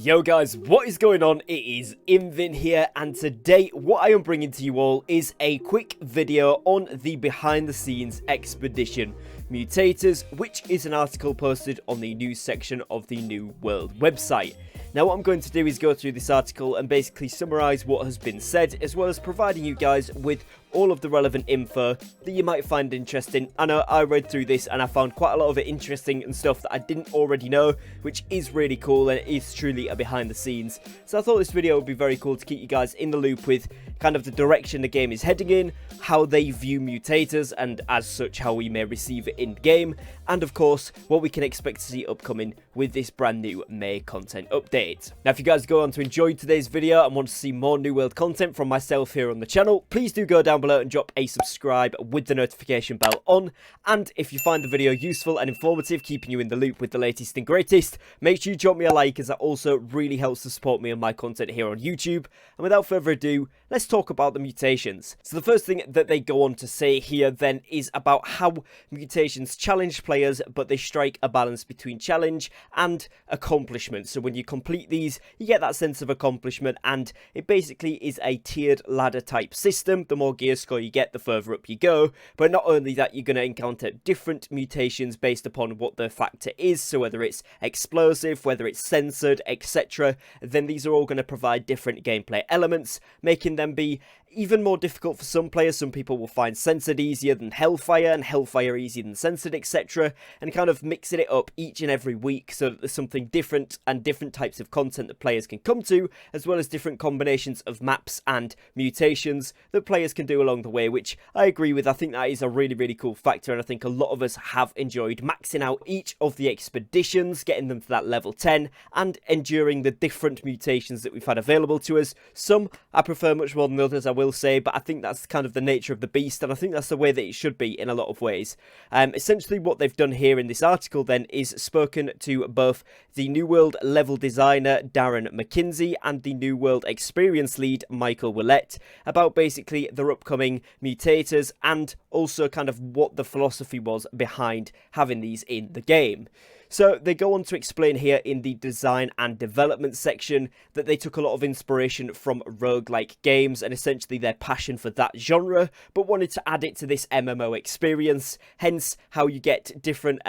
Yo guys, what is going on? It is Invin here, and today what I am bringing to you all is a quick video on the behind the scenes expedition Mutators, which is an article posted on the news section of the New World website. Now what I'm going to do is go through this article and basically summarise what has been said, as well as providing you guys with all of the relevant info that you might find interesting. I know I read through this and I found quite a lot of it interesting and stuff that I didn't already know, which is really cool and it is truly a behind the scenes. So I thought this video would be very cool to keep you guys in the loop with kind of the direction the game is heading in, how they view mutators, and as such how we may receive it in game, and of course what we can expect to see upcoming with this brand new May content update. Now if you guys go on to enjoy today's video and want to see more New World content from myself here on the channel, please do go down below and drop a subscribe with the notification bell on. And if you find the video useful and informative, keeping you in the loop with the latest and greatest, make sure you drop me a like, as that also really helps to support me and my content here on YouTube. And without further ado, let's talk about the mutations. So the first thing that they go on to say here then is about how mutations challenge players, but they strike a balance between challenge and accomplishment. So when you complete these, you get that sense of accomplishment, and it basically is a tiered ladder type system. The more gear score you get, the further up you go. But not only that, you're going to encounter different mutations based upon what the factor is. So whether it's explosive, whether it's censored, etc., then these are all going to provide different gameplay elements, making them be even more difficult for some players. Some people will find censored easier than hellfire, and hellfire easier than censored, etc., and kind of mixing it up each and every week so that there's something different and different types of content that players can come to, as well as different combinations of maps and mutations that players can do along the way, which I agree with. I think that is a really cool factor, and I think a lot of us have enjoyed maxing out each of the expeditions, getting them to that level 10, and enduring the different mutations that we've had available to us. Some I prefer much more than others, I will say, but I think that's kind of the nature of the beast, and I think that's the way that it should be in a lot of ways. Essentially what they've done here in this article then is spoken to both the New World level designer Darren McKinsey and the New World experience lead Michael Willett about basically their upcoming mutators, and also kind of what the philosophy was behind having these in the game. So they go on to explain here in the design and development section that they took a lot of inspiration from roguelike games and essentially their passion for that genre, but wanted to add it to this MMO experience, hence how you get different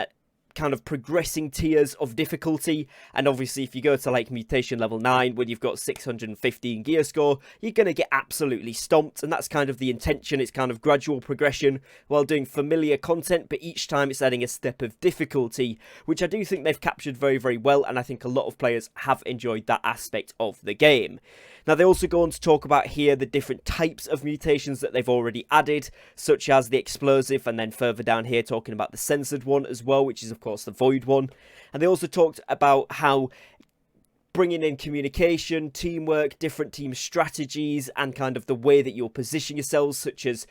kind of progressing tiers of difficulty. And obviously if you go to like mutation level 9 when you've got 615 gear score, you're going to get absolutely stomped, and that's kind of the intention. It's kind of gradual progression while doing familiar content, but each time it's adding a step of difficulty, which I do think they've captured very well, and I think a lot of players have enjoyed that aspect of the game. Now they also go on to talk about here the different types of mutations that they've already added, such as the explosive, and then further down here talking about the censored one as well, which is of course the void one. And they also talked about how bringing in communication, teamwork, different team strategies, and kind of the way that you'll position yourselves, such as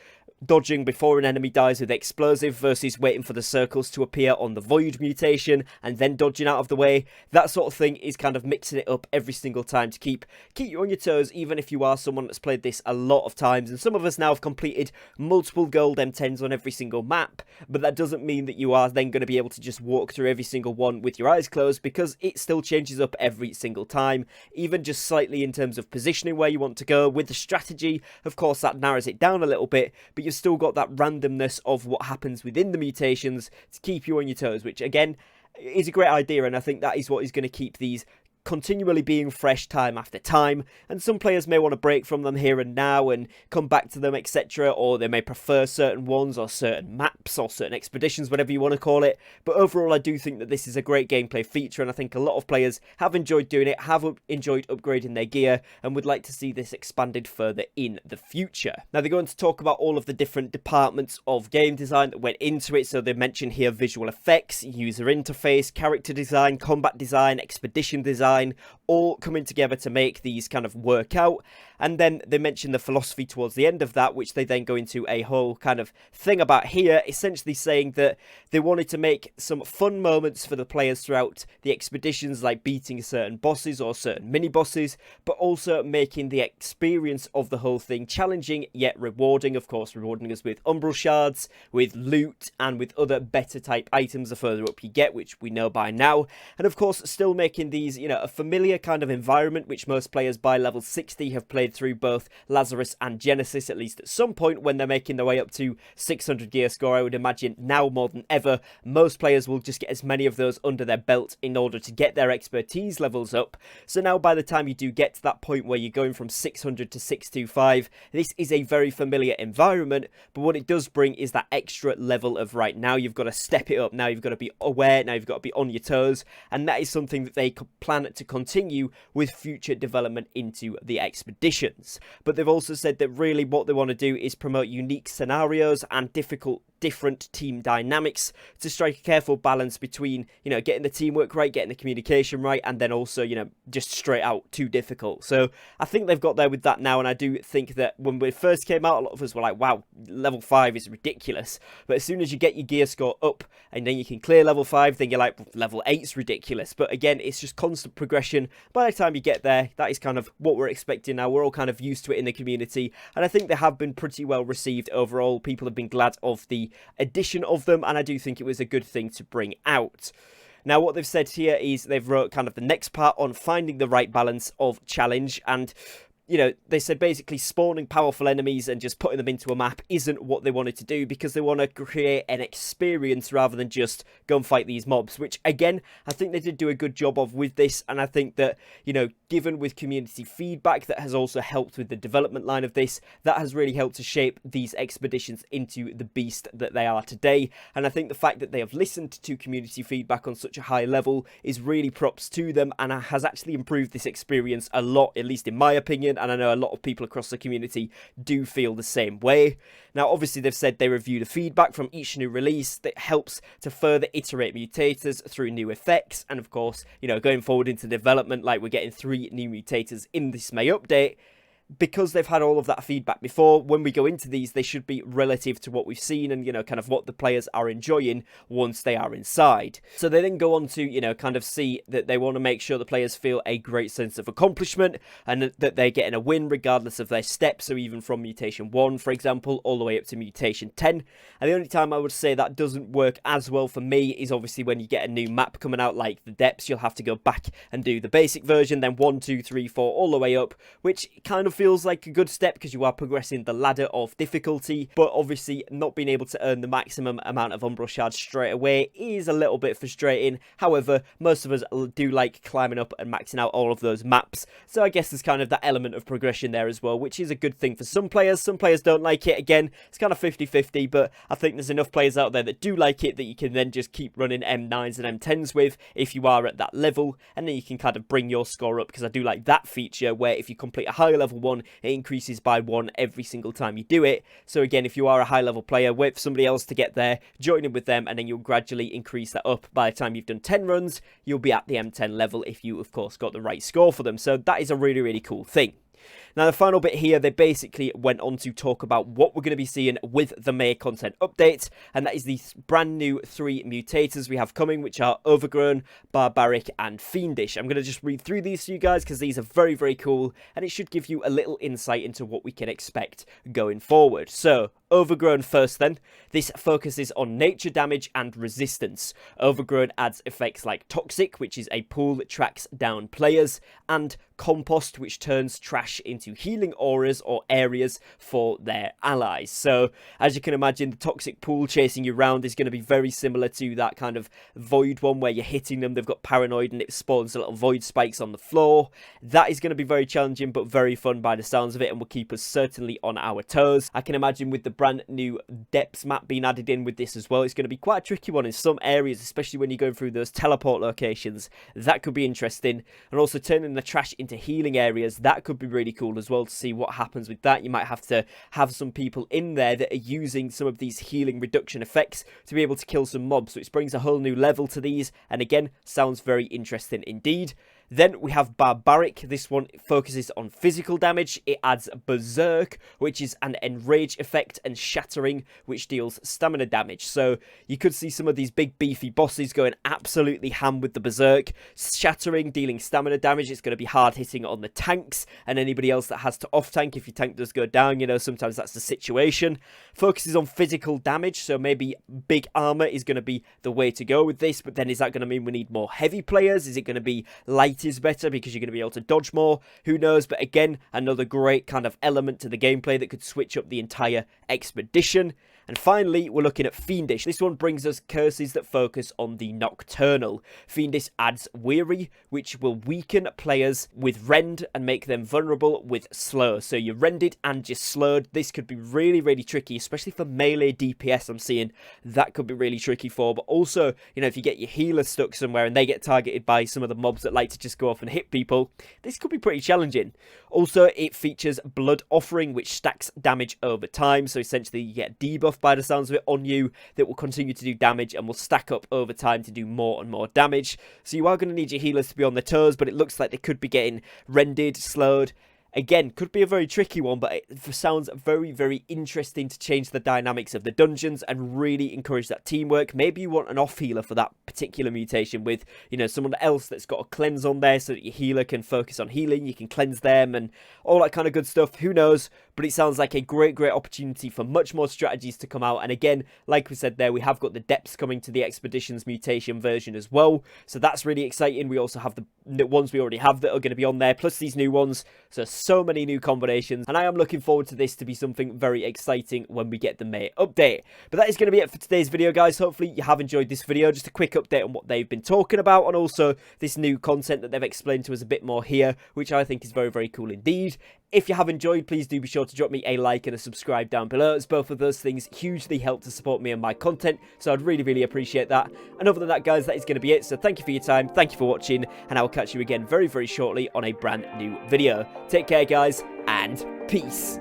dodging before an enemy dies with explosive versus waiting for the circles to appear on the void mutation and then dodging out of the way. That sort of thing is kind of mixing it up every single time to keep you on your toes, even if you are someone that's played this a lot of times. And some of us now have completed multiple gold M10s on every single map, but that doesn't mean that you are then going to be able to just walk through every single one with your eyes closed, because it still changes up every single time, even just slightly in terms of positioning where you want to go. With the strategy, of course, that narrows it down a little bit, but you've still got that randomness of what happens within the mutations to keep you on your toes, which again is a great idea, and I think that is what is going to keep these continually being fresh time after time. And some players may want to break from them here and now and come back to them, etc., or they may prefer certain ones or certain maps or certain expeditions, whatever you want to call it. But overall, I do think that this is a great gameplay feature, and I think a lot of players have enjoyed doing it, have enjoyed upgrading their gear, and would like to see this expanded further in the future. Now they're going to talk about all of the different departments of game design that went into it. So they mention here visual effects, user interface, character design, combat design, expedition design, all coming together to make these kind of work out. And then they mention the philosophy towards the end of that, which they then go into a whole kind of thing about here, essentially saying that they wanted to make some fun moments for the players throughout the expeditions, like beating certain bosses or certain mini bosses, but also making the experience of the whole thing challenging yet rewarding. Of course, rewarding us with umbral shards, with loot, and with other better type items the further up you get, which we know by now. And of course, still making these, you know, a familiar kind of environment which most players by level 60 have played through both Lazarus and Genesis, at least at some point when they're making their way up to 600 gear score. I would imagine now more than ever, most players will just get as many of those under their belt in order to get their expertise levels up. So now by the time you do get to that point where you're going from 600 to 625, this is a very familiar environment, but what it does bring is that extra level of, right, now you've got to step it up, now you've got to be aware, now you've got to be on your toes, and that is something that they plan to continue with future development into the expeditions. But they've also said that really what they want to do is promote unique scenarios and different team dynamics to strike a careful balance between, you know, getting the teamwork right, getting the communication right, and then also, you know, just straight out too difficult. So I think they've got there with that now, and I do think that when we first came out, a lot of us were like, wow, level 5 is ridiculous. But as soon as you get your gear score up and then you can clear level 5, then you're like, level 8's ridiculous. But again, it's just constant progression. By the time you get there, that is kind of what we're expecting now. We're all kind of used to it in the community, and I think they have been pretty well received overall. People have been glad of the addition of them, and I do think it was a good thing to bring out. Now, what they've said here is they've wrote kind of the next part on finding the right balance of challenge, and you know, they said basically spawning powerful enemies and just putting them into a map isn't what they wanted to do, because they want to create an experience rather than just go and fight these mobs, which again, I think they did do a good job of with this. And I think that, you know, given with community feedback that has also helped with the development line of this, that has really helped to shape these expeditions into the beast that they are today. And I think the fact that they have listened to community feedback on such a high level is really props to them, and has actually improved this experience a lot, at least in my opinion. And I know a lot of people across the community do feel the same way. Now, obviously, they've said they review the feedback from each new release that helps to further iterate mutators through new effects. And of course, you know, going forward into development, like we're getting 3 new mutators in this May update. Because they've had all of that feedback before, when we go into these, they should be relative to what we've seen and, you know, kind of what the players are enjoying once they are inside. So they then go on to, you know, kind of see that they want to make sure the players feel a great sense of accomplishment and that they're getting a win regardless of their steps. So even from Mutation 1, for example, all the way up to Mutation 10. And the only time I would say that doesn't work as well for me is obviously when you get a new map coming out like the depths. You'll have to go back and do the basic version, then 1, 2, 3, 4, all the way up, which kind of feels like a good step because you are progressing the ladder of difficulty, but obviously not being able to earn the maximum amount of umbral shards straight away is a little bit frustrating. However, most of us do like climbing up and maxing out all of those maps, so I guess there's kind of that element of progression there as well, which is a good thing for some players. Some players don't like it. Again, it's kind of 50-50, but I think there's enough players out there that do like it that you can then just keep running M9s and M10s with if you are at that level, and then you can kind of bring your score up, because I do like that feature where if you complete a higher level one, it increases by 1 every single time you do it. So again, if you are a high level player, wait for somebody else to get there, join in with them, and then you'll gradually increase that up. By the time you've done 10 runs, you'll be at the M10 level if you, of course, got the right score for them. So that is a really, really cool thing. Now, the final bit here, they basically went on to talk about what we're going to be seeing with the May content update, and that is the brand new 3 mutators we have coming, which are Overgrown, Barbaric, and Fiendish. I'm going to just read through these for you guys because these are very, very cool, and it should give you a little insight into what we can expect going forward. So, Overgrown first then. This focuses on nature damage and resistance. Overgrown adds effects like Toxic, which is a pool that tracks down players, and Compost, which turns trash into healing auras or areas for their allies. So, as you can imagine, the Toxic pool chasing you around is going to be very similar to that kind of Void one where you're hitting them, they've got Paranoid, and it spawns little Void spikes on the floor. That is going to be very challenging, but very fun by the sounds of it, and will keep us certainly on our toes. I can imagine with the brand new depths map being added in with this as well, it's going to be quite a tricky one in some areas, especially when you're going through those teleport locations. That could be interesting. And also turning the trash into healing areas, that could be really cool as well to see what happens with that. You might have to have some people in there that are using some of these healing reduction effects to be able to kill some mobs, which brings a whole new level to these, and again, sounds very interesting indeed. Then we have Barbaric. This one focuses on physical damage. It adds Berserk, which is an enrage effect, and Shattering, which deals stamina damage. So you could see some of these big beefy bosses going absolutely ham with the Berserk. Shattering dealing stamina damage. It's going to be hard hitting on the tanks and anybody else that has to off tank. If your tank does go down, you know, sometimes that's the situation. Focuses on physical damage, so maybe big armor is going to be the way to go with this, but then is that going to mean we need more heavy players? Is it going to be light speed is better because you're going to be able to dodge more. Who knows? But again, another great kind of element to the gameplay that could switch up the entire expedition. And finally, we're looking at Fiendish. This one brings us curses that focus on the nocturnal. Fiendish adds Weary, which will weaken players with Rend and make them vulnerable with Slow. So you're rended and you're slowed. This could be really, really tricky, especially for melee DPS. I'm seeing that could be really tricky for. But also, you know, if you get your healer stuck somewhere and they get targeted by some of the mobs that like to just go off and hit people, this could be pretty challenging. Also, it features Blood Offering, which stacks damage over time. So essentially, you get debuff by the sounds of it on you that will continue to do damage and will stack up over time to do more and more damage. So you are going to need your healers to be on their toes, but it looks like they could be getting rendered, slowed. Again, could be a very tricky one, but it sounds very, very interesting to change the dynamics of the dungeons and really encourage that teamwork. Maybe you want an off healer for that particular mutation with, you know, someone else that's got a cleanse on there so that your healer can focus on healing, you can cleanse them and all that kind of good stuff. Who knows? But it sounds like a great, great opportunity for much more strategies to come out. And again, like we said there, we have got the depths coming to the Expeditions Mutation version as well. So that's really exciting. We also have the ones we already have that are going to be on there, plus these new ones. So many new combinations, and I am looking forward to this to be something very exciting when we get the May update. But that is going to be it for today's video, guys. Hopefully you have enjoyed this video. Just a quick update on what they've been talking about, and also this new content that they've explained to us a bit more here, which I think is very, very cool indeed. If you have enjoyed, please do be sure to drop me a like and a subscribe down below, as both of those things hugely help to support me and my content, so I'd really, really appreciate that. And other than that, guys, that is going to be it. So thank you for your time, thank you for watching, and I will catch you again very, very shortly on a brand new video. Take care, guys, and peace.